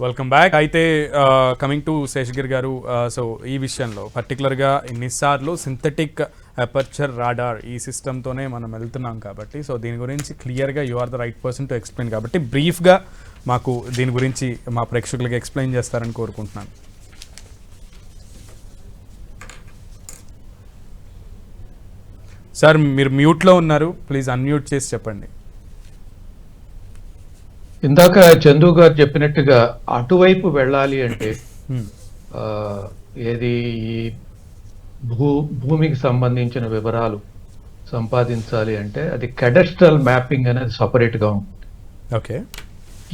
Welcome back. అయితే coming to Seshagiri గారు, so ఈ విషయంలో పర్టికులర్గా ఇన్నిసార్లు సింథటిక్ అపర్చర్ రాడార్ ఈ సిస్టమ్తోనే మనం వెళ్తున్నాం కాబట్టి, సో దీని గురించి క్లియర్గా you are the right person to explain కాబట్టి బ్రీఫ్గా మాకు దీని గురించి మా ప్రేక్షకులకి ఎక్స్ప్లెయిన్ చేస్తారని కోరుకుంటున్నాను. సార్ మీరు మ్యూట్లో ఉన్నారు, ప్లీజ్ అన్మ్యూట్ చేసి చెప్పండి. ఇందాక చందు గారు చెప్పినట్టుగా అటువైపు వెళ్ళాలి అంటే ఏది ఈ భూమికి సంబంధించిన వివరాలు సంపాదించాలి అంటే అది కెడస్ట్రల్ మ్యాపింగ్ అనేది సపరేట్గా ఉంటుంది. ఓకే,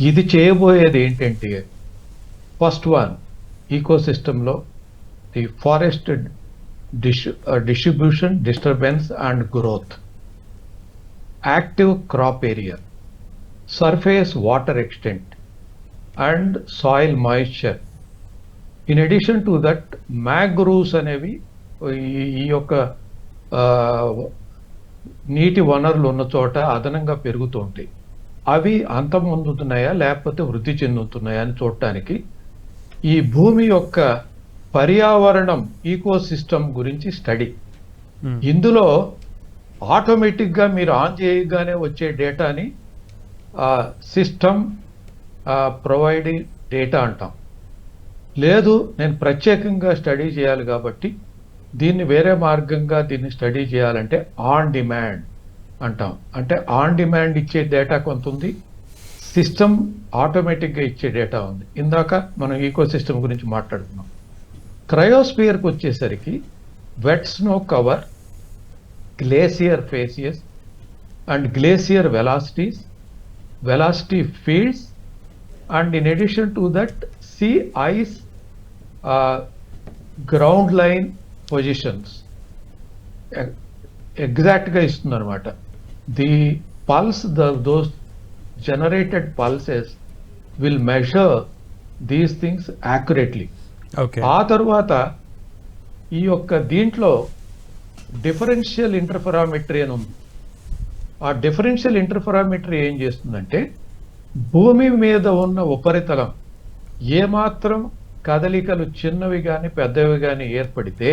ఇది చేయబోయేది ఏంటంటే ఫస్ట్ వన్ ఈకో సిస్టంలో the forest distribution, disturbance and growth, active crop area, surface water extent and soil moisture. In addition to that, mangroves అనేవి ఈ యొక్క నీటి వనరులు ఉన్న చోట అదనంగా పెరుగుతూ ఉంటాయి. అవి అంతమొందుతున్నాయా లేకపోతే వృద్ధి చెందుతున్నాయా అని చూడటానికి ఈ భూమి యొక్క పర్యావరణం ఈకో సిస్టమ్ గురించి స్టడీ. ఇందులో ఆటోమేటిక్గా మీరు ఆన్ చేయగానే వచ్చే డేటాని సిస్టమ్ ప్రొవైడింగ్ డేటా అంటాం. లేదు నేను ప్రత్యేకంగా స్టడీ చేయాలి కాబట్టి దీన్ని వేరే మార్గంగా దీన్ని స్టడీ చేయాలంటే ఆన్ డిమాండ్ అంటాం. అంటే ఆన్ డిమాండ్ ఇచ్చే డేటా కొంత ఉంది, సిస్టమ్ ఆటోమేటిక్గా ఇచ్చే డేటా ఉంది. ఇందాక మనం ఈకో సిస్టమ్ గురించి మాట్లాడుతున్నాం. క్రయోస్పియర్కి వచ్చేసరికి wet snow cover, glacier facies and glacier velocity fields, and in addition to that sea ice ground line positions exactగా ఇస్తుంది అనమాట. The pulse those generated pulses will measure these things accurately. ఆ తర్వాత ఈ యొక్క దీంట్లో డిఫరెన్షియల్ ఇంటర్ఫెరోమెట్రీ అని ఉంది. ఆ డిఫరెన్షియల్ ఇంటర్ఫెరోమెట్రీ ఏం చేస్తుందంటే భూమి మీద ఉన్న ఉపరితలం ఏమాత్రం కదలికలు చిన్నవి కానీ పెద్దవి కానీ ఏర్పడితే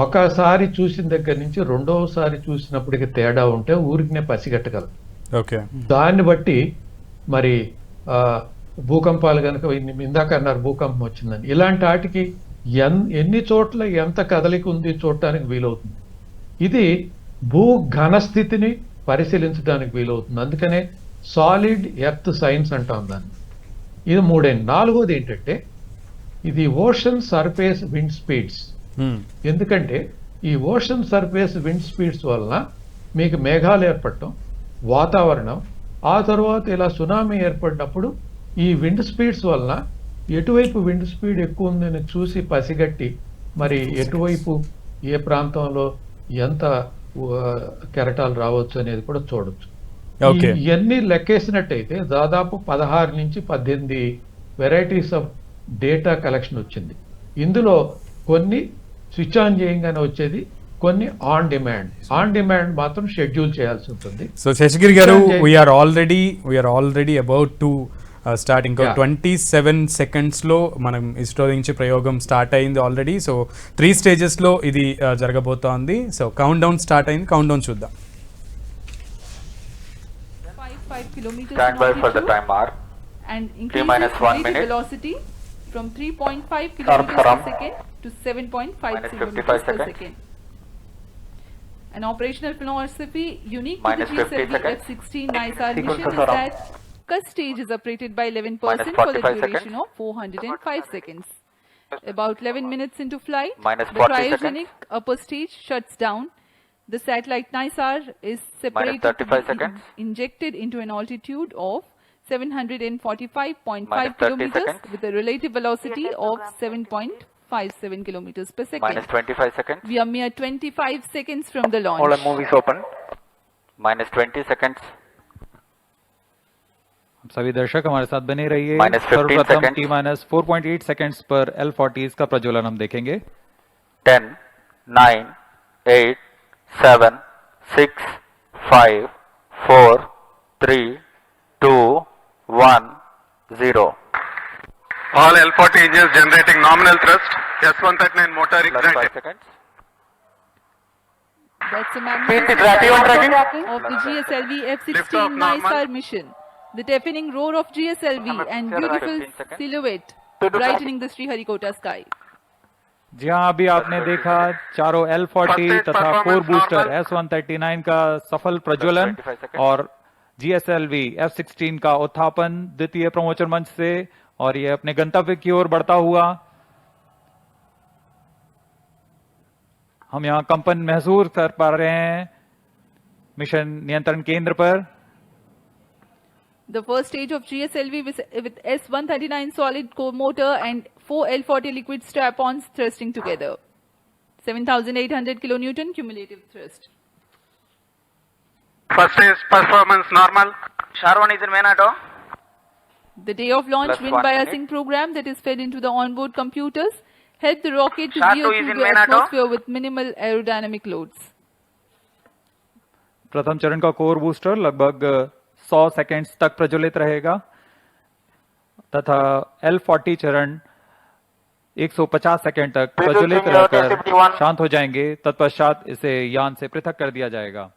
ఒకసారి చూసిన దగ్గర నుంచి రెండవసారి చూసినప్పటికీ తేడా ఉంటే ఊరికినే పసిగట్టగలం. దాన్ని బట్టి మరి భూకంపాలు కనుక ఇందాక అన్నారు భూకంపం వచ్చిందని, ఇలాంటి వాటికి ఎన్ని చోట్ల ఎంత కదలిక ఉంది చూడటానికి వీలవుతుంది. ఇది భూ ఘనస్థితిని పరిశీలించడానికి వీలవుతుంది. అందుకనే సాలిడ్ ఎర్త్ సైన్స్ అంటాం దాన్ని. ఇది మూడైంది. నాలుగోది ఏంటంటే ఇది ఓషన్ సర్ఫేస్ విండ్ స్పీడ్స్. ఎందుకంటే ఈ ఓషన్ సర్ఫేస్ విండ్ స్పీడ్స్ వలన మీకు మేఘాలు ఏర్పడటం, వాతావరణం, ఆ తర్వాత ఇలా సునామీ ఏర్పడినప్పుడు ఈ విండ్ స్పీడ్స్ వలన ఎటువైపు విండ్ స్పీడ్ ఎక్కువ ఉందని చూసి పసిగట్టి మరి ఎటువైపు ఏ ప్రాంతంలో ఎంత కెరటాలు రావచ్చు అనేది కూడా చూడొచ్చు. ఇవన్నీ లెక్కేసినట్టయితే దాదాపు 16 నుంచి 18 వెరైటీస్ ఆఫ్ డేటా కలెక్షన్ వచ్చింది. ఇందులో కొన్ని స్విచ్ ఆన్ చేయగానే వచ్చేది, కొన్ని ఆన్ డిమాండ్ మాత్రం షెడ్యూల్ చేయాల్సి ఉంటుంది. So Seshagiri garu, we're already about to start. ఇంకో 27 సెకండ్స్లో మనం ఇస్రో నుంచి ప్రయోగం స్టార్ట్ అయింది ఆల్రెడీ. సో 3 స్టేజెస్లో ఇది జరగబోతోంది. సో కౌంట్ డౌన్ స్టార్ట్ అయింది, కౌంట్ డౌన్ చూద్దాం. 5 kilometers stand by for the time mark and increase the velocity from 3.5 kilometers per second to 7.5 kilometers per second. An operational philosophy unique to the GSLV F-16 NISAR mission is that Cust stage is operated by 11% for the duration of 405 seconds. About 11 minutes into flight, the cryogenic upper stage shuts down. The satellite NISAR is separated injected into an altitude of 745.5 kilometers with a relative velocity of 7.57 kilometers per second. Minus 25 seconds. We are mere 25 seconds from the launch. All movies open. Minus 20 seconds. सभी दर्शक हमारे साथ बने रहिए. सर्वप्रथम T- 4.8 seconds पर L40 का प्रज्वलन हम देखेंगे. 10, 9, 8, 7, 6, 5, 4, 3, 2, 1, 0. All L40 engines generating nominal thrust. S139 motor Plus 5 ignited. seconds. That's a Speed magnificent tracking. tracking of the Plus 5 GSLV Lift off F-16 normal. NISAR mission. The deafening roar of GSLV and Sure, beautiful 15 seconds. silhouette brightening the Sriharikota sky. जी हाँ, अभी आपने देखा चारों L40 First stage तथा core performance booster normal. S139 का सफल प्रज्वलन 25 seconds. और GSLV F-16 का उत्थापन द्वितीय प्रमोचन मंच से और ये अपने गंतव्य की ओर बढ़ता हुआ। हम यहाँ कंपन महसूस कर पा रहे हैं मिशन नियंत्रण केंद्र पर। The first stage of GSLV with S139 solid core motor and 4 L40 liquid strap-ons thrusting together. 7,800 kilonewton cumulative thrust. First stage performance normal. Sharwan is in main auto. The day of launch Plus wind 1 biasing minute. program that is fed into the onboard computers helped the rocket to Shah veer 2 is through in the main auto. atmosphere with minimal aerodynamic loads. प्रथम चरण का core booster लगभग 100 seconds तक प्रज्वलित रहेगा तथा L40 चरण 150 second तक प्रज्वलित रहकर शांत हो जाएंगे। तत्पश्चात इसे यान से पृथक कर दिया जाएगा।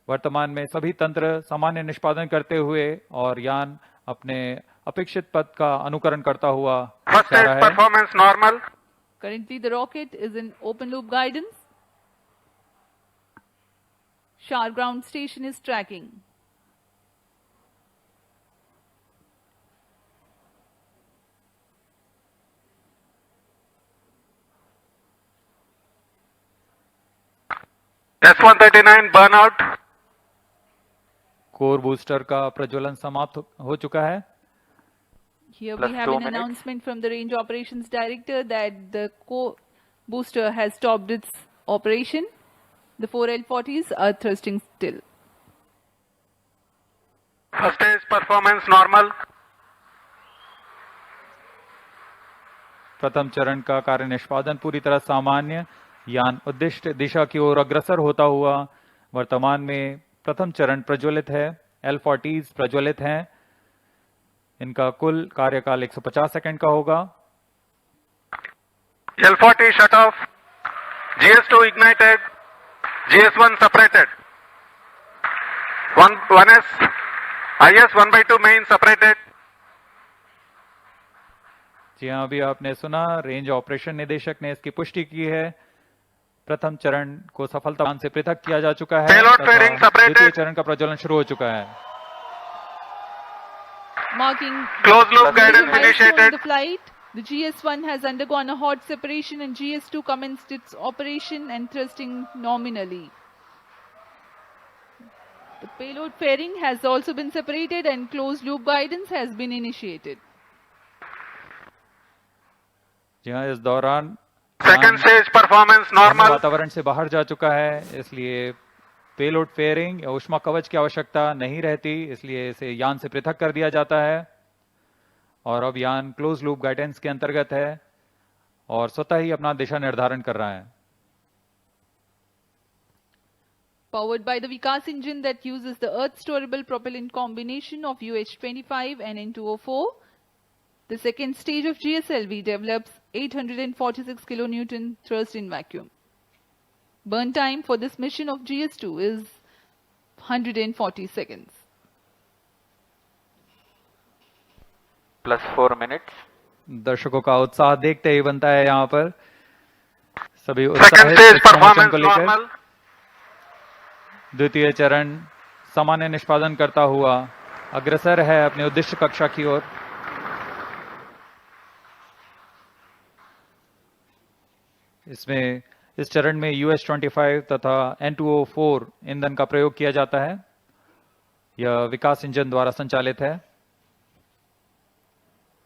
वर्तमान में सभी तंत्र सामान्य निष्पादन करते हुए और यान अपने अपेक्षित पथ का अनुकरण करता हुआ First जा stage रहा है। performance normal. Currently, the rocket is in open loop guidance. Shar ground station is tracking. S139 burnout. Core booster का प्रज्वलन समाप्त हो चुका है। Here Plus we have 2 an minutes. announcement from the Range Operations Director that the booster has stopped its operation. The 4 L40s are thrusting still. First stage performance normal. प्रथम चरण का कार्य निष्पादन पूरी तरह सामान्य। यान उद्दिष्ट दिशा की ओर अग्रसर होता हुआ वर्तमान में प्रथम चरण प्रज्वलित है। L40s प्रज्वलित हैं। इनका कुल कार्यकाल 150 सेकंड का होगा। L40 shut off. GS2 ignited. GS1 separated. 1S. IS 1/2 main separated. जी हाँ, अभी आपने सुना रेंज ऑपरेशन निदेशक ने इसकी पुष्टि की है। प्रथम चरण को सफलता से पृथक किया जा चुका है Payload तथा fairing separated. द्वितीय चरण का प्रज्वलन शुरू हो चुका है। Marking Closed loop the guidance milestone of initiated. the flight, the GS1 has undergone a hot separation and GS2 commenced its operation and thrusting nominally. The payload fairing has also been separated and closed loop guidance has been initiated. जी हाँ, इस दौरान Second यान stage performance normal. वातावरण से बाहर जा चुका है, इसलिए पेलोड फेयरिंग या ऊष्मा कवच की आवश्यकता नहीं रहती, इसलिए इसे यान से पृथक कर दिया जाता है। और अब यान क्लोज लूप गाइडेंस के अंतर्गत है और स्वतः ही अपना दिशा निर्धारण कर रहा है। Powered by the Vikas engine that uses the Earth storable propellant combination of UH-25 and N2O4, the second stage of GSLV develops 846 kilonewton thrust in vacuum. Burn time for this mission of GS2 is 140 seconds. Plus 4 minutes. दर्शकों का उत्साह देखते ही बनता है यहाँ पर सभी Second उत्साहित stage इस प्रमोशन performance को लेकर। normal. द्वितीय चरण सामान्य निष्पादन करता हुआ अग्रसर है अपने उद्दिष्ट कक्षा की ओर। इसमें इस चरण में UH-25 तथा N2O4 ईंधन का प्रयोग किया जाता है। यह विकास इंजन द्वारा संचालित है।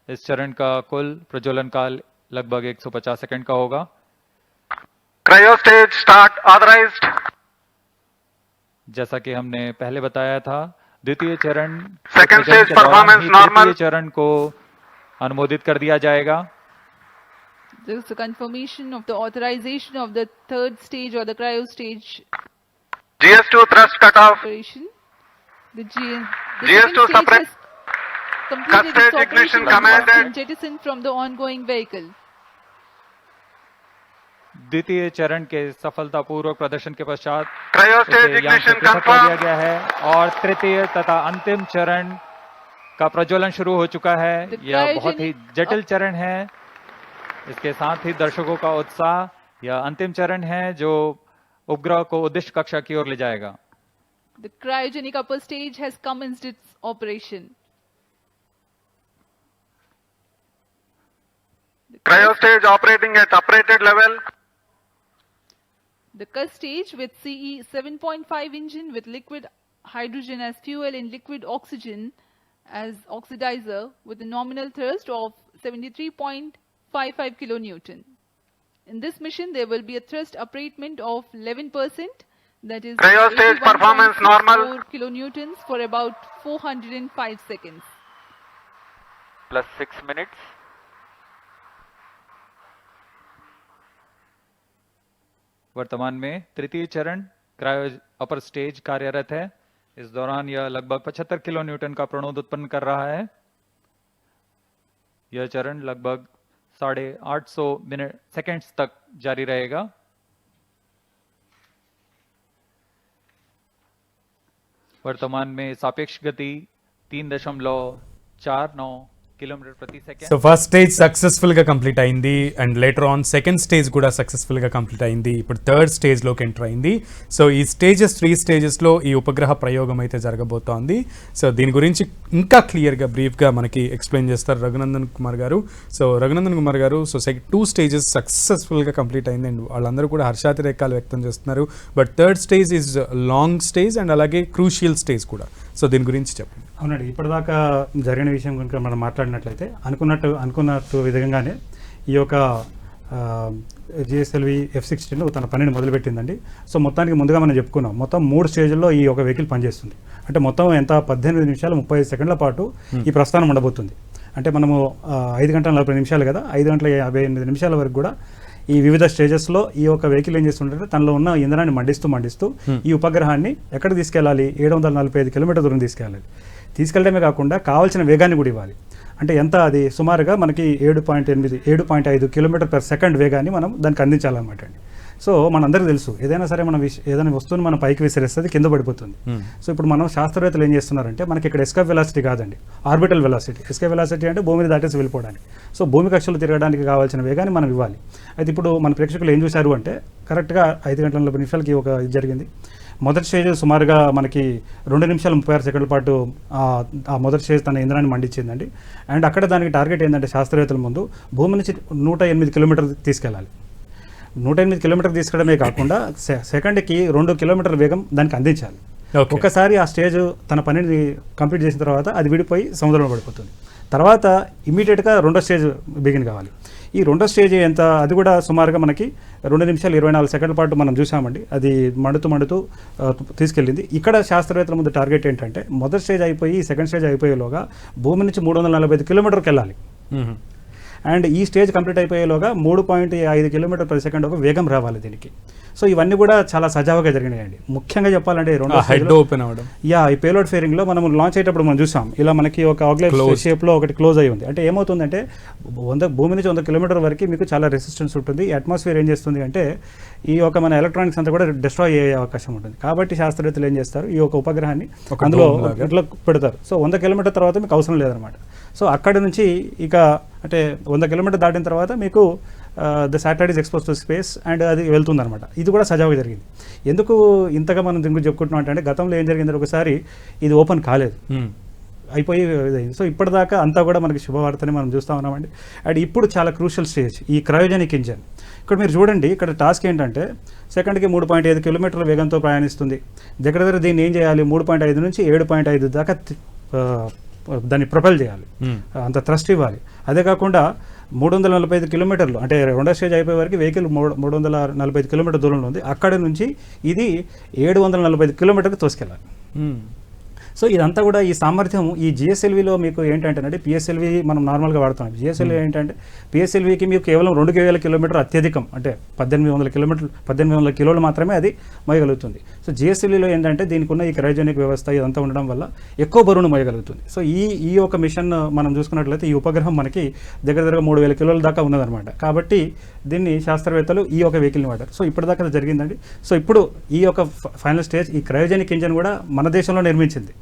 इस चरण का कुल प्रज्वलन काल लगभग 150 सेकंड का होगा। Cryo stage start authorized. जैसा कि हमने पहले बताया था, द्वितीय चरण Second प्रज्वलन stage के दौरान performance ही normal. तृतीय चरण को अनुमोदित कर दिया जाएगा। There is a confirmation of the authorization of the third stage or the cryo stage GS2 thrust cutoff. operation. The GS2 second stage separate. has completed Cut its stage ignition operation and was commanded. jettisoned from the ongoing vehicle. द्वितीय चरण के सफलतापूर्वक प्रदर्शन के पश्चात Cryo stage इसे यहाँ से ignition पृथक कर दिया confirmed. गया है और तृतीय तथा अंतिम चरण का प्रज्वलन शुरू हो चुका है। The यह बहुत ही cryogenic जटिल चरण है। इसके साथ ही दर्शकों का उत्साह, यह अंतिम चरण है जो उपग्रह को उद्दिष्ट कक्षा की ओर ले जाएगा। The cryogenic upper stage has commenced its operation. Cryo stage operating at operated level. The Cus stage with CE 7.5 engine with liquid hydrogen as fuel and liquid oxygen as oxidizer with a nominal thrust of 73.55 kilonewton. In this mission, there will be a thrust abatement of 11%, that is Cryo stage performance normal. 81.64 kilonewtons for about 405 seconds. Plus 6 minutes. वर्तमान में तृतीय चरण cryo upper stage कार्यरत है। इस दौरान यह लगभग 75 किलो न्यूटन का प्रणोद उत्पन्न कर रहा है। यह चरण लगभग 850 सेकेंड्स तक जारी रहेगा। वर्तमान में सापेक्ष गति 3.49 किलोमीटर प्रति सेकेंड। సో ఫస్ట్ స్టేజ్ సక్సెస్ఫుల్గా కంప్లీట్ అయింది and later on second stage కూడా సక్సెస్ఫుల్గా కంప్లీట్ అయింది. ఇప్పుడు థర్డ్ స్టేజ్లోకి ఎంటర్ అయింది. సో ఈ స్టేజెస్ 3 స్టేజెస్లో ఈ ఉపగ్రహ ప్రయోగం అయితే జరగబోతోంది. సో దీని గురించి ఇంకా క్లియర్గా బ్రీఫ్గా మనకి ఎక్స్ప్లెయిన్ చేస్తారు రఘునందన్ కుమార్ గారు. సో రఘునందన్ కుమార్ గారు, సో 2 స్టేజెస్ సక్సెస్ఫుల్గా కంప్లీట్ అయింది అండ్ వాళ్ళందరూ కూడా హర్షాతిరేకాలు వ్యక్తం చేస్తున్నారు. But third stage is long stage and అలాగే క్రూషియల్ స్టేజ్ కూడా. సో దీని గురించి చెప్పండి. అవునండి, ఇప్పటిదాకా జరిగిన విషయం కనుక మనం మాట్లాడినట్లయితే అనుకున్నట్టు విధంగానే ఈ యొక్క జిఎస్ఎల్వి F-16 తన పనిని మొదలుపెట్టిందండి. సో మొత్తానికి ముందుగా మనం చెప్పుకున్నాం, మొత్తం 3 స్టేజ్ల్లో ఈ ఒక వెహికల్ పనిచేస్తుంది. అంటే మొత్తం ఎంత 18 నిమిషాలు 35 సెకండ్ల పాటు ఈ ప్రస్థానం ఉండబోతుంది. అంటే మనము 5 గంటల 40 నిమిషాలు కదా, 5 గంటల 58 నిమిషాల వరకు కూడా ఈ వివిధ స్టేజెస్లో ఈ యొక్క వెహికల్ ఏం చేస్తుంటే తనలో ఉన్న ఇంధనాన్ని మండిస్తూ ఈ ఉపగ్రహాన్ని ఎక్కడ తీసుకెళ్ళాలి, 745 కిలోమీటర్ దూరం తీసుకెళ్ళడమే కాకుండా కావాల్సిన వేగాన్ని కూడా ఇవ్వాలి. అంటే ఎంత, అది సుమారుగా మనకి 7.5 కిలోమీటర్ పర్ సెకండ్ వేగాన్ని మనం దానికి అందించాలన్నమాట అండి. సో మనందరికీ తెలుసు, ఏదైనా సరే మనం ఏదైనా వస్తువుని మనం పైకి విసిరేస్తే కింద పడిపోతుంది. సో ఇప్పుడు మనం శాస్త్రవేత్తలు ఏం చేస్తున్నారంటే మనకి ఇక్కడ ఎస్కేప్ వెలాసిటీ కాదండి, ఆర్బిటల్ వెలాసిటీ. ఎస్కేప్ వెలాసిటీ అంటే భూమిని దాటేసి వెళ్ళిపోవడానికి. సో భూమి కక్షలు తిరగడానికి కావాల్సిన వేగాన్ని మనం ఇవ్వాలి. అయితే ఇప్పుడు మన ప్రేక్షకులు ఏం చూశారు అంటే కరెక్ట్గా 5 గంటల 40 నిమిషాలకి ఒక ఇది జరిగింది. మొదటి స్టేజ్ సుమారుగా మనకి 2 నిమిషాల 36 సెకండ్ల పాటు ఆ మొదటి స్టేజ్ తన ఇంధనాన్ని మండించిందండి. అండ్ అక్కడ దానికి టార్గెట్ ఏంటంటే శాస్త్రవేత్తల ముందు భూమి నుంచి 108 కిలోమీటర్లు తీసుకెళ్ళాలి. 108 కిలోమీటర్లు తీసుకెళ్ళడమే కాకుండా సెకండ్కి 2 కిలోమీటర్ల వేగం దానికి అందించాలి. ఒకసారి ఆ స్టేజ్ తన పనిని కంప్లీట్ చేసిన తర్వాత అది విడిపోయి సముద్రంలో పడిపోతుంది. తర్వాత ఇమీడియట్గా రెండో స్టేజ్ బిగిన్ కావాలి. ఈ రెండో స్టేజ్ ఎంత, అది కూడా సుమారుగా మనకి 2 నిమిషాలు 24 సెకండ్ల పాటు మనం చూసామండి. అది మండుతూ తీసుకెళ్ళింది. ఇక్కడ శాస్త్రవేత్తల ముందు టార్గెట్ ఏంటంటే మొదటి స్టేజ్ అయిపోయి సెకండ్ స్టేజ్ అయిపోయేలోగా భూమి నుంచి 345 కిలోమీటర్కి వెళ్ళాలి. అండ్ ఈ స్టేజ్ కంప్లీట్ అయిపోయేలోగా 3.5 కిలోమీటర్ ప్రతి సెకండ్ ఒక వేగం రావాలి దీనికి. సో ఇవన్నీ కూడా చాలా సజావుగా జరిగినాయండి. ముఖ్యంగా చెప్పాలంటే ఈ పేలోడ్ ఫేరింగ్లో మనం లాంచ్ అయ్యేటప్పుడు మనం చూసాం, ఇలా మనకి ఒక ఆగ్లైట్ షేప్లో ఒకటి క్లోజ్ అయ్యి ఉంది. అంటే ఏమవుతుందంటే భూమి నుంచి 100 కిలోమీటర్ వరకు మీకు చాలా రెసిస్టెన్స్ ఉంటుంది. అట్మాస్ఫియర్ ఏం చేస్తుంది అంటే ఈ యొక్క మన ఎలక్ట్రానిక్స్ అంతా కూడా డిస్ట్రాయ్ అయ్యే అవకాశం ఉంటుంది. కాబట్టి శాస్త్రవేత్తలు ఏం చేస్తారు, ఈ యొక్క ఉపగ్రహాన్ని అందులో ఇట్లా పెడతారు. సో 100 కిలోమీటర్ తర్వాత మీకు అవసరం లేదనమాట. సో అక్కడి నుంచి ఇక అంటే 100 కిలోమీటర్ దాటిన తర్వాత మీకు the satellite is expose to space and అది వెళ్తుంది అనమాట. ఇది కూడా సజావుగా జరిగింది. ఎందుకు ఇంతగా మనం దీని గురించి చెప్పుకుంటున్నాం అంటే గతంలో ఏం జరిగిందంటే ఒకసారి ఇది ఓపెన్ కాలేదు, అయిపోయి ఇదైంది. సో ఇప్పటిదాకా అంతా కూడా మనకి శుభవార్తని మనం చూస్తూ ఉన్నామండి. అండ్ ఇప్పుడు చాలా క్రూషియల్ స్టేజ్ ఈ క్రయోజెనిక్ ఇంజన్. ఇక్కడ మీరు చూడండి, ఇక్కడ టాస్క్ ఏంటంటే సెకండ్కి 3.5 కిలోమీటర్ల వేగంతో ప్రయాణిస్తుంది. దగ్గర దీన్ని ఏం చేయాలి, 3.5 నుంచి 7.5 దాకా దాన్ని ప్రొపెల్ చేయాలి, అంత థ్రస్ట్ ఇవ్వాలి. అదే కాకుండా 345 కిలోమీటర్లు అంటే రెండో స్టేజ్ అయిపోయే వరకు వెహికల్ 345 కిలోమీటర్ దూరంలో ఉంది. అక్కడి నుంచి ఇది 745 కిలోమీటర్కి తోసుకెళ్ళాలి. సో ఇదంతా కూడా ఈ సామర్థ్యం ఈ జిఎస్ఎల్విలో మీకు ఏంటంటే పిఎస్ఎల్వి మనం నార్మల్గా వాడుతున్నాం. జిఎస్ఎల్వి ఏంటంటే పిఎస్ఎల్వికి మీకు కేవలం 2000 కిలోమీటర్ అత్యధికం, అంటే 1800 కిలోలు మాత్రమే అది మోయగలుగుతుంది. సో జిఎస్ఎల్విలో ఏంటంటే దీనికి ఉన్న ఈ క్రయోజెనిక్ వ్యవస్థ ఇదంతా ఉండడం వల్ల ఎక్కువ బరువును మోయగలుగుతుంది. సో ఈ ఒక మిషన్ మనం చూసుకున్నట్లయితే ఈ ఉపగ్రహం మనకి దగ్గర 3000 కిలోల దాకా ఉన్నదన్నమాట. కాబట్టి దీన్ని శాస్త్రవేత్తలు ఈ ఒక వెహికల్ని వాడారు. సో ఇప్పటిదాకా అది జరిగిందండి. సో ఇప్పుడు ఈ యొక్క ఫైనల్ స్టేజ్ ఈ క్రయోజెనిక్ ఇంజన్ కూడా మన దేశంలో నిర్మించింది.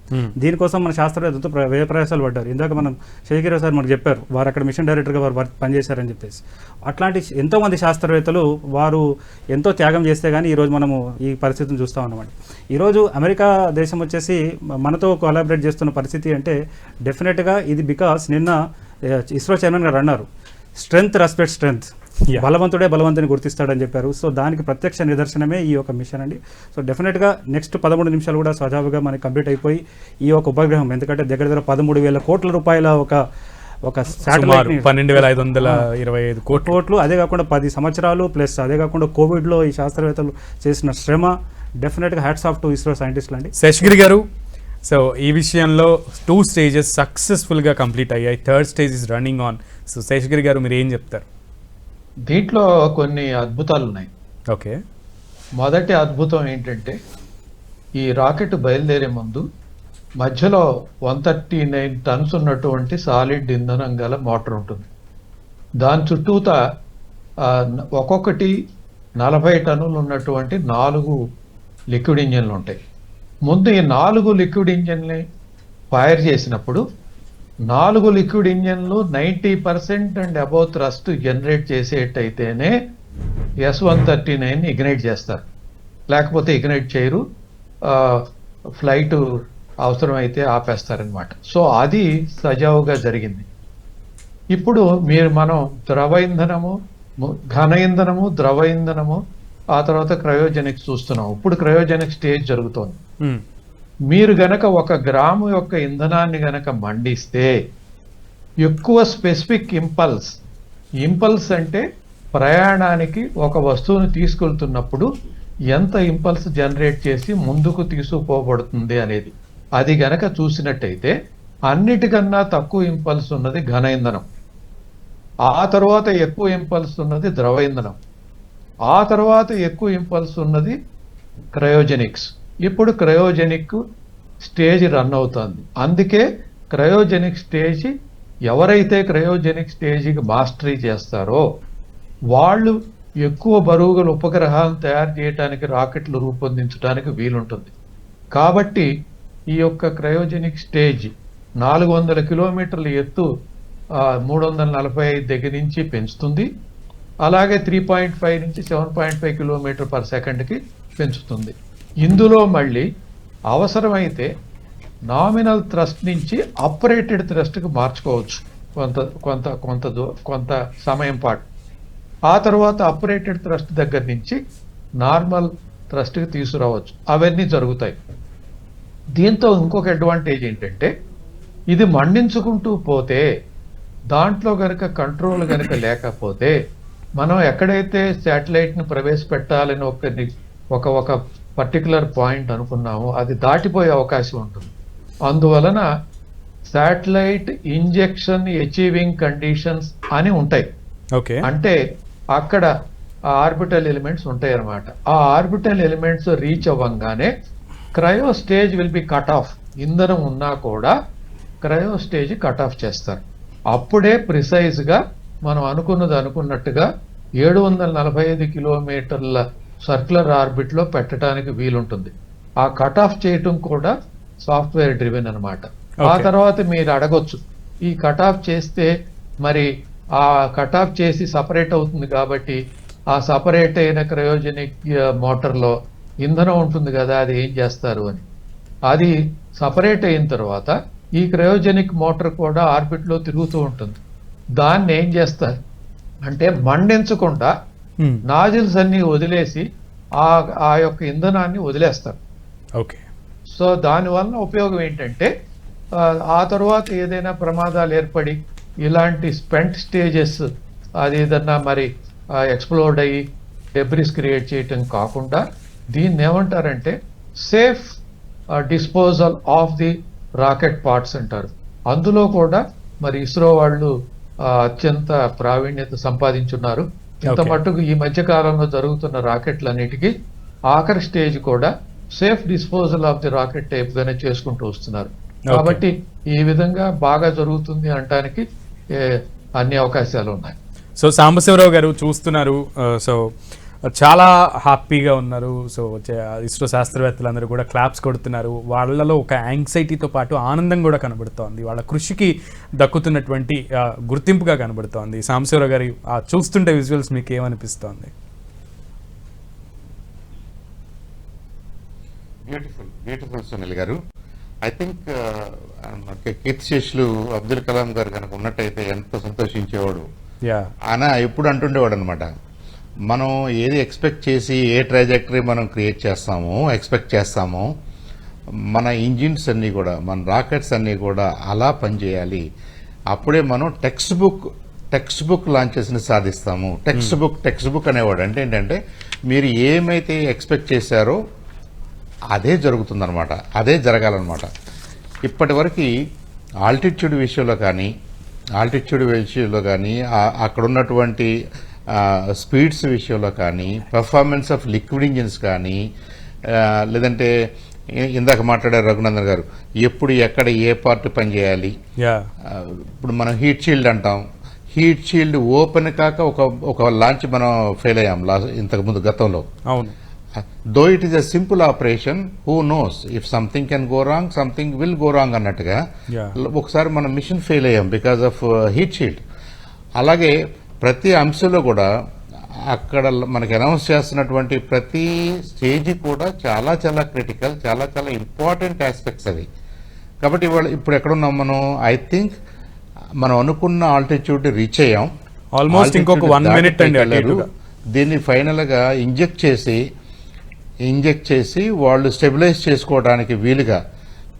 దీనికోసం మన శాస్త్రవేత్తలతో వ్యయ ప్రయాసాలు పడ్డారు. ఇందాక మనం శేఖర్ సార్ మనకు చెప్పారు, వారు అక్కడ మిషన్ డైరెక్టర్గా వారు పనిచేశారని చెప్పేసి. అట్లాంటి ఎంతోమంది శాస్త్రవేత్తలు వారు ఎంతో త్యాగం చేస్తే కానీ ఈరోజు మనము ఈ పరిస్థితిని చూస్తాం అన్నమాట. ఈరోజు అమెరికా దేశం వచ్చేసి మనతో కొలాబరేట్ చేస్తున్న పరిస్థితి అంటే డెఫినెట్గా ఇది బికాస్ నిన్న ఇస్రో చైర్మన్ గారు అన్నారు, స్ట్రెంగ్త్ రెస్పెక్ట్ స్ట్రెంగ్త్, బలవంతుడే బలవంతుని గుర్తిస్తాడని చెప్పారు. సో దానికి ప్రత్యక్ష నిదర్శనమే ఈ యొక్క మిషన్ అండి. సో డెఫినెట్గా నెక్స్ట్ 13 నిమిషాలు కూడా సజావుగా మనకి కంప్లీట్ అయిపోయి ఈ యొక్క ఉపగ్రహం, ఎందుకంటే దగ్గర 13,000 కోట్ల రూపాయల ఒక శాటిలైట్ 12,525 కోట్లు, అదే కాకుండా 10 సంవత్సరాలు ప్లస్ అదే కాకుండా కోవిడ్లో ఈ శాస్త్రవేత్తలు చేసిన శ్రమ, డెఫినెట్గా హ్యాట్స్ ఆఫ్ టు ఇస్రో సైంటిస్టులు అండి. శేషగిరి గారు, సో ఈ విషయంలో 2 స్టేజెస్ సక్సెస్ఫుల్గా కంప్లీట్ అయ్యాయి, 3rd stage is running on. So Seshagiri గారు మీరు ఏం చెప్తారు? దీంట్లో కొన్ని అద్భుతాలు ఉన్నాయి. ఓకే, మొదటి అద్భుతం ఏంటంటే ఈ రాకెట్ బయలుదేరే ముందు మధ్యలో 139 టన్స్ ఉన్నటువంటి సాలిడ్ ఇంధనం గల మోటార్ ఉంటుంది. దాని చుట్టూత ఒక్కొక్కటి 40 టన్నులు ఉన్నటువంటి 4 లిక్విడ్ ఇంజన్లు ఉంటాయి. ముందు ఈ 4 లిక్విడ్ ఇంజన్ని ఫైర్ చేసినప్పుడు 4 లిక్విడ్ ఇంజన్లు 90% అండ్ అబౌవ్ థ్రస్ట్ జనరేట్ చేసేటైతేనే S-139 ఇగ్నైట్ చేస్తారు, లేకపోతే ఇగ్నైట్ చేయరు, ఫ్లైట్ అవసరమైతే ఆపేస్తారనమాట. సో అది సజావుగా జరిగింది. ఇప్పుడు మనం ద్రవ ఇంధనము, ఘన ఇంధనము, ద్రవ ఇంధనము, ఆ తర్వాత క్రయోజెనిక్స్ చూస్తున్నాం. ఇప్పుడు క్రయోజెనిక్ స్టేజ్ జరుగుతోంది. మీరు గనక 1 గ్రాము యొక్క ఇంధనాన్ని గనక మండిస్తే ఎక్కువ స్పెసిఫిక్ ఇంపల్స్ అంటే ప్రయాణానికి ఒక వస్తువుని తీసుకెళ్తున్నప్పుడు ఎంత ఇంపల్స్ జనరేట్ చేసి ముందుకు తీసుకుపోబడుతుంది అనేది, అది గనక చూసినట్టయితే అన్నిటికన్నా తక్కువ ఇంపల్స్ ఉన్నది ఘన ఇంధనం, ఆ తర్వాత ఎక్కువ ఇంపల్స్ ఉన్నది ద్రవ ఇంధనం, ఆ తర్వాత ఎక్కువ ఇంపల్స్ ఉన్నది క్రయోజెనిక్స్. ఇప్పుడు క్రయోజెనిక్ స్టేజ్ రన్ అవుతుంది. అందుకే క్రయోజెనిక్ స్టేజ్, ఎవరైతే క్రయోజెనిక్ స్టేజ్కి మాస్టరీ చేస్తారో వాళ్ళు ఎక్కువ బరువుగల ఉపగ్రహాలను తయారు చేయడానికి, రాకెట్లు రూపొందించడానికి వీలుంటుంది. కాబట్టి ఈ యొక్క క్రయోజెనిక్ స్టేజ్ 400 కిలోమీటర్ల ఎత్తు 345 దగ్గర నుంచి పెంచుతుంది. అలాగే 3.5 నుంచి 7.5 కిలోమీటర్ పర్ సెకండ్కి పెంచుతుంది. ఇందులో మళ్ళీ అవసరమైతే నామినల్ థ్రస్ట్ నుంచి ఆపరేటెడ్ థ్రస్ట్కి మార్చుకోవచ్చు కొంత సమయం పాటు. ఆ తర్వాత ఆపరేటెడ్ థ్రస్ట్ దగ్గర నుంచి నార్మల్ థ్రస్ట్కి తీసుకురావచ్చు. అవన్నీ జరుగుతాయి. దీంతో ఇంకొక అడ్వాంటేజ్ ఏంటంటే ఇది మండించుకుంటూ పోతే దాంట్లో గనక కంట్రోల్ గనక లేకపోతే మనం ఎక్కడైతే శాటిలైట్ని ప్రవేశపెట్టాలని ఒక పర్టికులర్ పాయింట్ అనుకున్నామో అది దాటిపోయే అవకాశం ఉంటుంది. అందువలన శాటిలైట్ ఇంజెక్షన్ అచీవింగ్ కండిషన్స్ అని ఉంటాయి. ఓకే, అంటే అక్కడ ఆర్బిటల్ ఎలిమెంట్స్ ఉంటాయి అన్నమాట. ఆ ఆర్బిటల్ ఎలిమెంట్స్ రీచ్ అవ్వంగానే cryo stage will be cut off. ఇంధనం ఉన్నా కూడా క్రయో స్టేజ్ కట్ ఆఫ్ చేస్తారు. అప్పుడే ప్రిసైజ్గా మనం అనుకున్నట్టుగా 745 కిలోమీటర్ల సర్క్యులర్ ఆర్బిట్లో పెట్టడానికి వీలుంటుంది. ఆ కట్ ఆఫ్ చేయటం కూడా సాఫ్ట్వేర్ డ్రివెన్ అనమాట. ఆ తర్వాత మీరు అడగొచ్చు, ఈ కట్ ఆఫ్ చేస్తే మరి ఆ కట్ ఆఫ్ చేసి సపరేట్ అవుతుంది కాబట్టి ఆ సపరేట్ అయిన క్రయోజెనిక్ మోటార్లో ఇంధనం ఉంటుంది కదా, అది ఏం చేస్తారు అని. అది సపరేట్ అయిన తర్వాత ఈ క్రయోజెనిక్ మోటార్ కూడా ఆర్బిట్లో తిరుగుతూ ఉంటుంది. దాన్ని ఏం చేస్తారు అంటే మండించకుండా నాజిల్స్ అన్ని వదిలేసి ఆ యొక్క ఇంధనాన్ని వదిలేస్తారు. ఓకే, సో దానివల్ల ఉపయోగం ఏంటంటే ఆ తర్వాత ఏదైనా ప్రమాదాలు ఏర్పడి ఇలాంటి స్పెంట్ స్టేజెస్ అది ఏదన్నా మరి ఎక్స్ప్లోడ్ అయ్యి డెబ్రిస్ క్రియేట్ చేయటం కాకుండా దీన్ని ఏమంటారంటే safe disposal of the rocket parts అంటారు. అందులో కూడా మరి ఇస్రో వాళ్ళు అత్యంత ప్రావీణ్యత సంపాదించున్నారు. ఇంత Okay. మట్టుకు ఈ మధ్య కాలంలో జరుగుతున్న రాకెట్లన్నిటికీ ఆఖరి స్టేజ్ కూడా safe disposal of the rocket type గానే చేసుకుంటూ వస్తున్నారు. కాబట్టి ఈ విధంగా బాగా జరుగుతుంది అనడానికి అన్ని అవకాశాలు ఉన్నాయి. సో సాంబశివరావు గారు చూస్తున్నారు, సో చాలా హ్యాపీగా ఉన్నారు. సో ఇస్రో శాస్త్రవేత్తలందరూ కూడా క్లాప్స్ కొడుతున్నారు. వాళ్ళలో ఒక యాంగ్జైటీతో పాటు ఆనందం కూడా కనబడుతోంది. వాళ్ళ కృషికి దక్కుతున్నటువంటి గుర్తింపుగా కనబడుతోంది. సాంబశివరావు గారి చూస్తుంటే విజువల్స్ మీకు ఏమనిపిస్తోంది? బ్యూటిఫుల్ సునీల్ గారు. ఐ థింక్ కీర్తిశేషులు అబ్దుల్ కలాం గారు కనుక ఉన్నట్టయితే ఎంత సంతోషించేవాడు. ఆయన ఎప్పుడు అంటుండేవాడు అనమాట, మనం ఏది ఎక్స్పెక్ట్ చేసి ఏ ట్రాజెక్టరీ మనం క్రియేట్ చేస్తామో ఎక్స్పెక్ట్ చేస్తామో మన ఇంజిన్స్ అన్నీ కూడా మన రాకెట్స్ అన్నీ కూడా అలా పనిచేయాలి. అప్పుడే మనం టెక్స్ట్ బుక్ లాంచెస్ని సాధిస్తాము. టెక్స్ట్ బుక్ అనేవాడు అంటే ఏంటంటే మీరు ఏమైతే ఎక్స్పెక్ట్ చేశారో అదే జరుగుతుందనమాట, అదే జరగాలన్నమాట. ఇప్పటి వరకు ఆల్టిట్యూడ్ విషయంలో కానీ అక్కడ ఉన్నటువంటి స్పీడ్స్ విషయంలో కానీ పెర్ఫార్మెన్స్ ఆఫ్ లిక్విడ్ ఇంజిన్స్ కానీ లేదంటే ఇందాక మాట్లాడారు రఘునందన్ గారు, ఎప్పుడు ఎక్కడ ఏ పార్ట్ పనిచేయాలి. ఇప్పుడు మనం హీట్ షీల్డ్ అంటాం. హీట్ షీల్డ్ ఓపెన్ కాక ఒక లాంచ్ మనం ఫెయిల్ అయ్యాం ఇంతకుముందు గతంలో. అవును. Though it is a simple operation, who knows if something can go wrong, something will go wrong అన్నట్టుగా ఒకసారి మన మిషన్ ఫెయిల్ అయ్యాం బికాస్ ఆఫ్ హీట్ షీల్డ్. అలాగే ప్రతి అంశంలో కూడా అక్కడ మనకి అనౌన్స్ చేస్తున్నటువంటి ప్రతి స్టేజ్ కూడా చాలా చాలా క్రిటికల్, చాలా చాలా ఇంపార్టెంట్ ఆస్పెక్ట్స్ అవి. కాబట్టి ఇప్పుడు ఎక్కడున్నాం మనం? ఐ థింక్ మనం అనుకున్న ఆల్టిట్యూడ్ రీచ్ అయ్యాం. ఆల్మోస్ట్ ఇంకొక 1 minute అండి. దీన్ని ఫైనల్ గా ఇంజెక్ట్ చేసి వాళ్ళు స్టెబిలైజ్ చేసుకోవడానికి వీలుగా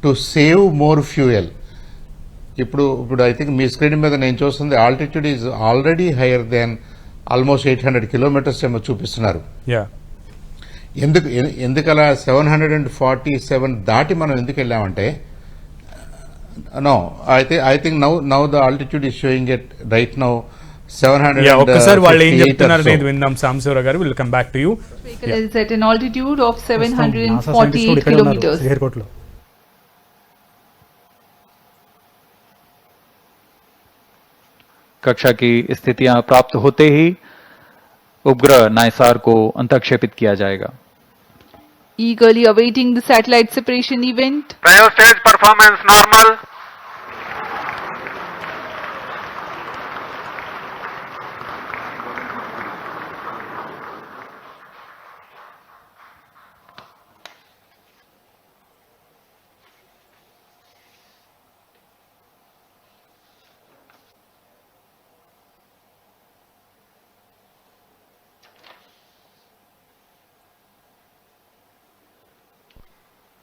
టు సేవ్ మోర్ ఫ్యూయల్. ఇప్పుడు ఐ థింక్ మీ స్క్రీన్ మీద నేను చూస్తుంది altitude is already hire than almost 800 kilometers ఏమో చూపిస్తున్నారు. ఎందుకలా 747 దాటి మనం ఎందుకు వెళ్ళామంటే no I think now the altitude is showing it right now 700. ఒక్కసారి వాళ్ళు ఏం చెప్తున్నారు అనేది విందాం. Sambasivarao garu, will come back to you. Vehicle is at an altitude of 748 kilometers. ఎయిర్పోర్ట్లో कक्षा की स्थितियां प्राप्त होते ही उपग्रह नाइसार को अंतक्षेपित किया जाएगा. Eagerly awaiting the satellite separation event. Cryo stage performance normal.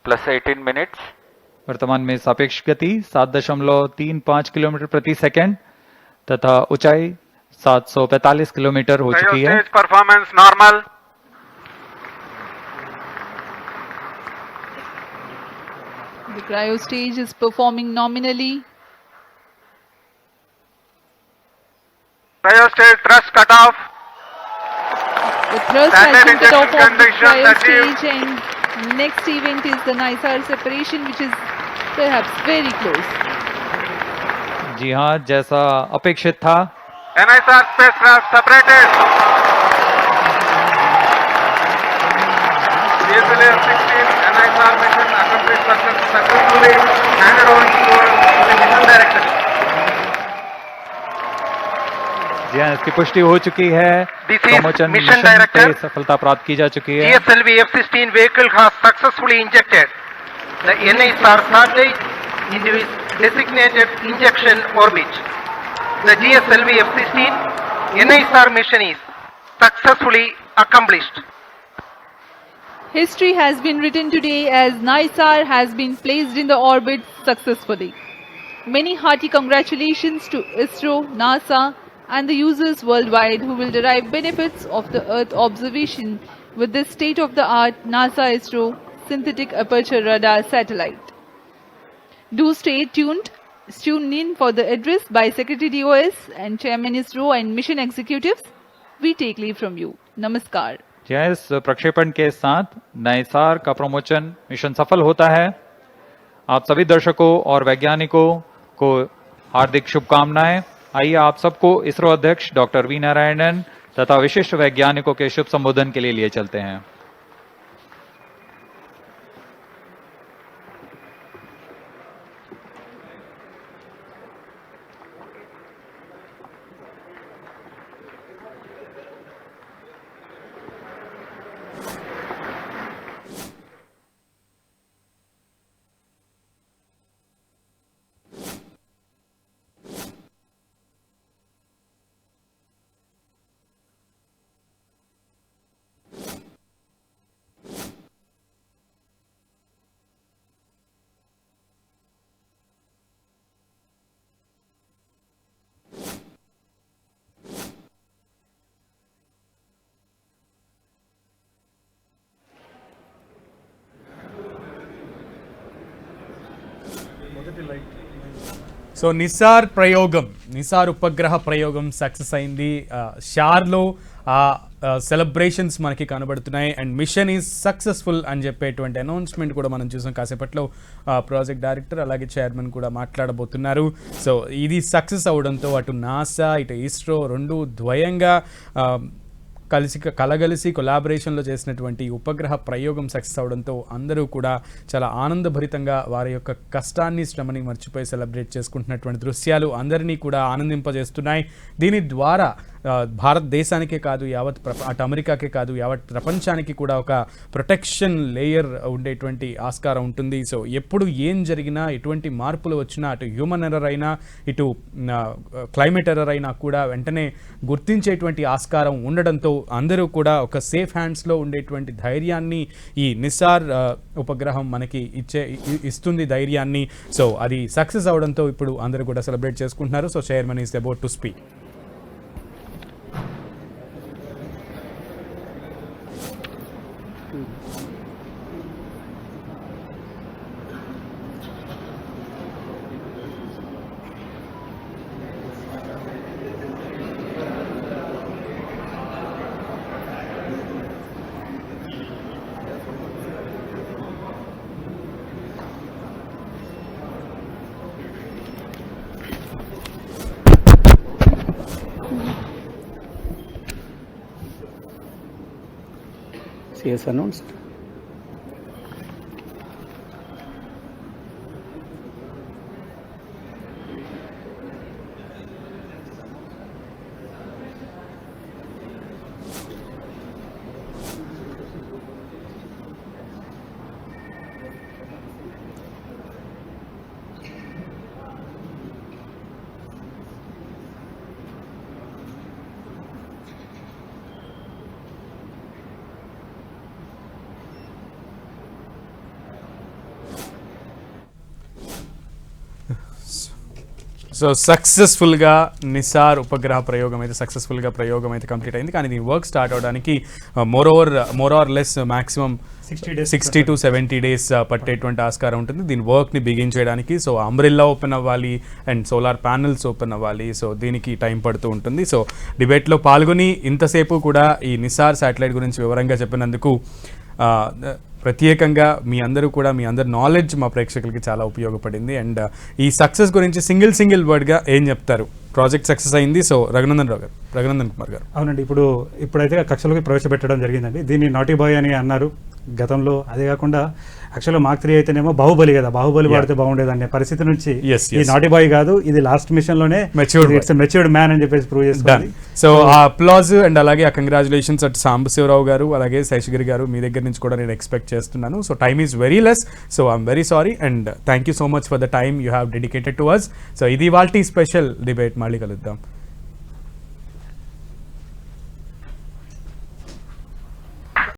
Plus 18 minutes. वर्तमान में सापेक्ष गति 7.35 किलोमीटर प्रति सेकंड तथा ऊंचाई 745 किलोमीटर हो चुकी है. Stage performance normal. The cryo stage is performing nominally. Cryo stage thrust cutoff. The thrust Standard has been cut off injection of the cryo conditions achieved. stage, and next event is the NISAR separation, which is perhaps very close. जी हाँ, जैसा अपेक्षित था. NISR spacecraft separated. GSLV-F16 NISR mission accomplished successfully, handed over to the mission director. जी हाँ, इसकी पुष्टि हो चुकी है. This is promotion mission mission director. पे सफलता प्राप्त की जा चुकी है. GSLV-F16 vehicle has successfully injected the NISR satellite into its designated injection orbit. The GSLV-F16 NISR mission is successfully accomplished. History has been written today as NISAR has been placed in the orbit successfully. Many hearty congratulations to ISRO, NASA, and the users worldwide who will derive benefits of the Earth observation with this state-of-the-art NASA ISRO synthetic aperture radar satellite. Do stay tuned. Tune in for the address by Secretary DOS and Chairman ISRO and mission executives. We take leave from you. Namaskar. इस प्रक्षेपण के साथ नाइसार का promotion mission सफल होता है। आप सभी दर्शकों और वैज्ञानिकों को हार्दिक शुभकामनाएं। आइए आप सबको इसरो अध्यक्ष डॉक्टर वी नारायणन तथा विशिष्ट वैज्ञानिकों के शुभ संबोधन के लिए लिए चलते हैं। సో నిసార్ ఉపగ్రహ ప్రయోగం సక్సెస్ అయింది. షార్లో సెలబ్రేషన్స్ మనకి కనబడుతున్నాయి అండ్ మిషన్ ఈజ్ సక్సెస్ఫుల్ అని చెప్పేటువంటి అనౌన్స్మెంట్ కూడా మనం చూసాం. కాసేపట్లో ప్రాజెక్ట్ డైరెక్టర్ అలాగే చైర్మన్ కూడా మాట్లాడబోతున్నారు. సో ఇది సక్సెస్ అవడంతో అటు నాసా ఇటు ఇస్రో రెండు ద్వయంగా కలగలిసి కొలాబరేషన్లో చేసినటువంటి ఉపగ్రహ ప్రయోగం సక్సెస్ అవడంతో అందరూ కూడా చాలా ఆనందభరితంగా వారి యొక్క కష్టాన్ని శ్రమని మర్చిపోయి సెలబ్రేట్ చేసుకుంటున్నటువంటి దృశ్యాలు అందరినీ కూడా ఆనందింపజేస్తున్నాయి. దీని ద్వారా భారతదేశానికే కాదు యావత్ అటు అమెరికాకే కాదు యావత్ ప్రపంచానికి కూడా ఒక ప్రొటెక్షన్ లేయర్ ఉండేటువంటి ఆస్కారం ఉంటుంది. సో ఎప్పుడు ఏం జరిగినా ఎటువంటి మార్పులు వచ్చినా అటు హ్యూమన్ ఎర్రర్ అయినా ఇటు క్లైమేట్ ఎర్రర్ అయినా కూడా వెంటనే గుర్తించేటువంటి ఆస్కారం ఉండడంతో అందరూ కూడా ఒక సేఫ్ హ్యాండ్స్లో ఉండేటువంటి ధైర్యాన్ని ఈ నిసార్ ఉపగ్రహం మనకి ఇస్తుంది ధైర్యాన్ని. సో అది సక్సెస్ అవడంతో ఇప్పుడు అందరూ కూడా సెలబ్రేట్ చేసుకుంటున్నారు. So chairman is about to speak. CS announced. So సక్సెస్ఫుల్గా నిసార్ ఉపగ్రహ ప్రయోగం అయితే కంప్లీట్ అయింది. కానీ దీని వర్క్ స్టార్ట్ అవడానికి more or less maximum 60 to 70 days పట్టేటువంటి ఆస్కారం ఉంటుంది దీని వర్క్ని బిగిన్ చేయడానికి. సో అంబ్రెల్లా ఓపెన్ అవ్వాలి అండ్ సోలార్ ప్యానెల్స్ ఓపెన్ అవ్వాలి. సో దీనికి టైం పడుతూ ఉంటుంది. సో డిబేట్లో పాల్గొని ఇంతసేపు కూడా ఈ నిసార్ శాటిలైట్ గురించి వివరంగా చెప్పినందుకు ప్రత్యేకంగా మీ అందరి నాలెడ్జ్ మా ప్రేక్షకులకి చాలా ఉపయోగపడింది. అండ్ ఈ సక్సెస్ గురించి సింగిల్ వర్డ్గా ఏం చెప్తారు? ప్రాజెక్ట్ సక్సెస్ అయింది. సో రఘునందన్ కుమార్ గారు. అవునండి, ఇప్పుడైతే కక్షలోకి ప్రవేశపెట్టడం జరిగిందండి. దీన్ని నాటీ బాయ్ అని అన్నారు గతంలో. అదే కాకుండా యాక్చువల్గా మార్క్ 3 అయితేనేమో బాహుబలి కదా, బాహుబలి వాడితే బాగుండేది అనే పరిస్థితి నుంచి ఈ నాటీ బాయ్ కాదు, ఇది లాస్ట్ మిషన్ లోనే మెచ్యూర్డ్ మ్యాన్ అని చెప్పేసి ప్రూవ్ చేస్తుంది. సో ఆ అప్లాజ్ అండ్ అలాగే ఆ కంగ్రాచులేషన్స్ అటు సాంబశివరావు గారు అలాగే శేషగిరి గారు మీ దగ్గర నుంచి కూడా నేను ఎక్స్పెక్ట్ చేస్తున్నాను. So time is very less. So I'm very sorry and thank you so much for the time you have dedicated to us. So ఇది వాల్టీ స్పెషల్ డిబేట్. మళ్ళీ కలుద్దాం.